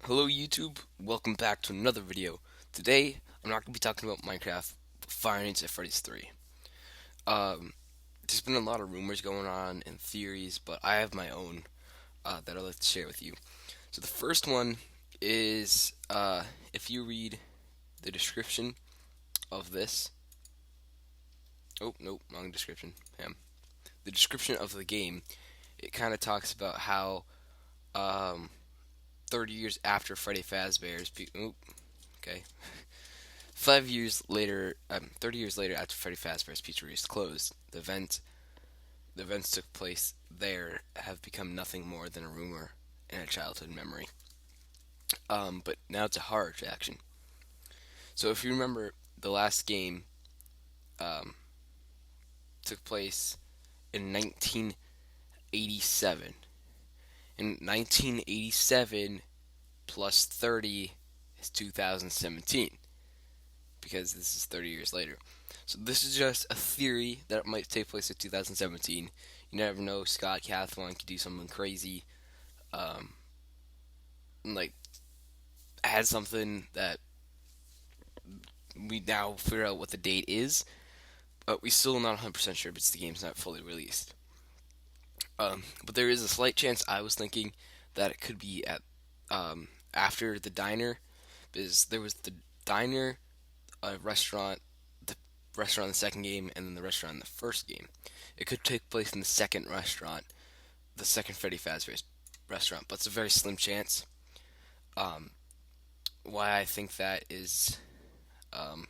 Hello YouTube, welcome back to another video. Today, I'm not going to be talking about Minecraft, but Five Nights at Freddy's 3. Um, there's been a lot of rumors going on and theories, but I have my own that I'd like to share with you. So the first one is, if you read the description of this, oh, nope, wrong description, the description of the game, it kind of talks about how, um, 30 years after Freddy Fazbear's, okay, 5 years later, 30 years later, after Freddy Fazbear's Pizzeria is closed, the events took place there have become nothing more than a rumor and a childhood memory. But now it's a horror attraction. So if you remember, the last game um, took place in 1987. In 1987 plus 30 is 2017 because this is 30 years later. So this is just a theory that it might take place in 2017. You never know. Scott Cathwan could do something crazy, um, like add something that we now figure out what the date is, but we still not 100% sure because the game's not fully released. But there is a slight chance I was thinking that it could be at after the diner, because there was the diner, restaurant, the restaurant in the second game, and then the restaurant in the first game. It could take place in the second restaurant, the second Freddy Fazbear's restaurant, but it's a very slim chance. Um, why I think that is um,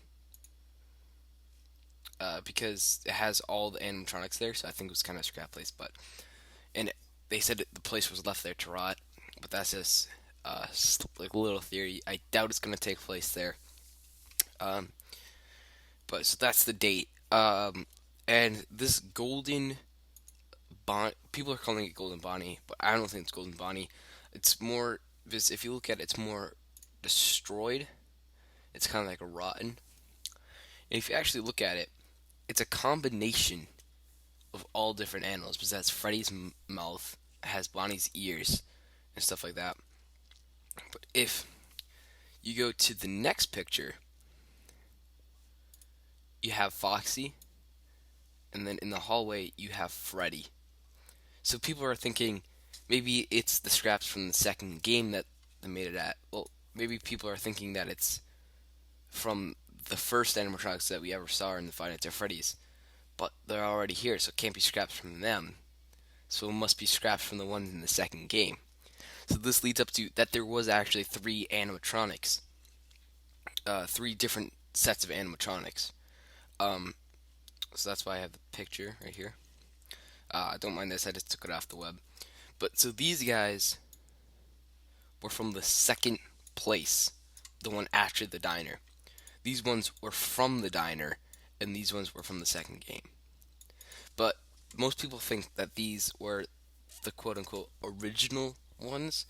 because it has all the animatronics there, so I think it was kind of a scrap place. But and they said the place was left there to rot, but that's just like a little theory. I doubt it's gonna take place there. Um, but so that's the date. And this golden people are calling it Golden Bonnie, but I don't think it's Golden Bonnie. It's more because if you look at it, it's more destroyed. It's kind of like a rotten. And if you actually look at it, it's a combination of all different animals. Because that's Freddy's mouth, has Bonnie's ears, and stuff like that. But if you go to the next picture, you have Foxy, and then in the hallway you have Freddy. So people are thinking maybe it's the scraps from the second game that they made it at. Well, maybe people are thinking that it's from the first animatronics that we ever saw in the Five Nights at Freddy's, but they're already here, so it can't be scraps from them. So it must be scraps from the ones in the second game. So this leads up to that there was actually three animatronics, three different sets of animatronics. Um, so that's why I have the picture right here. Don't mind this, I just took it off the web. But so these guys were from the second place, the one after the diner. These ones were from the diner, and these ones were from the second game. But most people think that these were the quote unquote original ones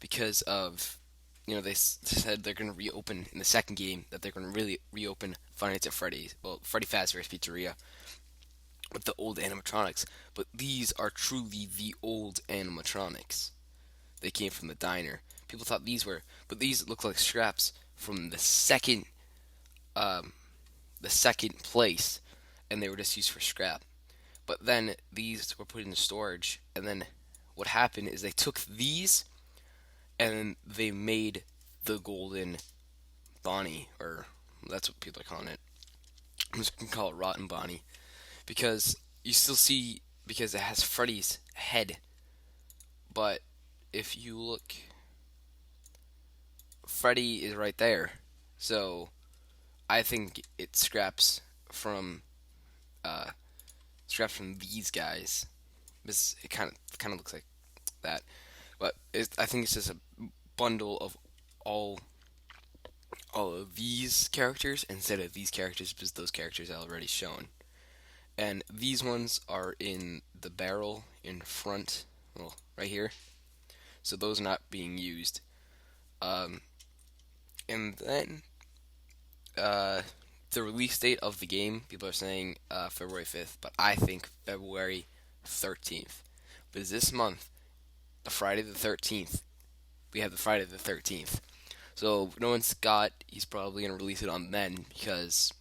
because of, they said they're going to reopen in the second game, that they're going to really reopen Five Nights at Freddy's, well, Freddy Fazbear's Pizzeria with the old animatronics. But these are truly the old animatronics. They came from the diner. People thought these were, but these look like scraps from the second place, and they were just used for scrap. But then these were put into storage, and then what happened is they took these and they made the golden Bonnie, or that's what people are calling it. I'm just gonna call it Rotten Bonnie because you still see, because it has Freddy's head, but if you look, Freddy is right there. So I think it uh, scraps from these guys. It kind of looks like that, but I think it's just a bundle of all all of these characters instead of these characters because those characters are already shown. And these ones are in the barrel in front, well, right here. So those are not being used. Um, and then uh, the release date of the game, people are saying February 5th, but I think February 13th. Because this month, the Friday the 13th, we have the Friday the 13th. So knowing Scott, he's probably gonna release it on then because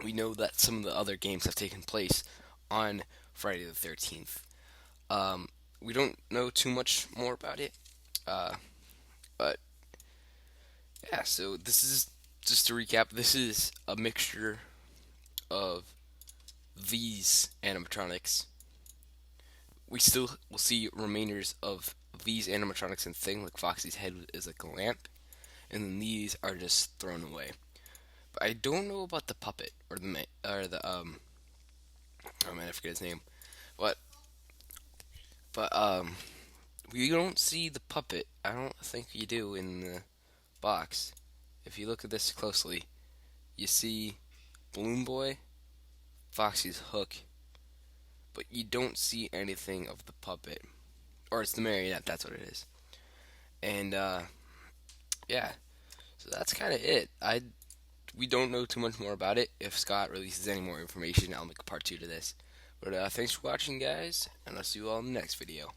we know that some of the other games have taken place on Friday the 13th. Um, we don't know too much more about it, uh, but yeah. So this is just to recap. This is a mixture of these animatronics. We still will see remainders of these animatronics and thing, like Foxy's head is like a lamp, and then these are just thrown away. But I don't know about the puppet or the oh man, I forget his name. But but we don't see the puppet. I don't think you do in the box. If you look at this closely, you see Balloon Boy, Foxy's hook, but you don't see anything of the puppet. Or it's the marionette, that's what it is. And yeah, so that's kind of it. I We don't know too much more about it. If Scott releases any more information, I'll make a part two to this. But thanks for watching, guys, and I'll see you all in the next video.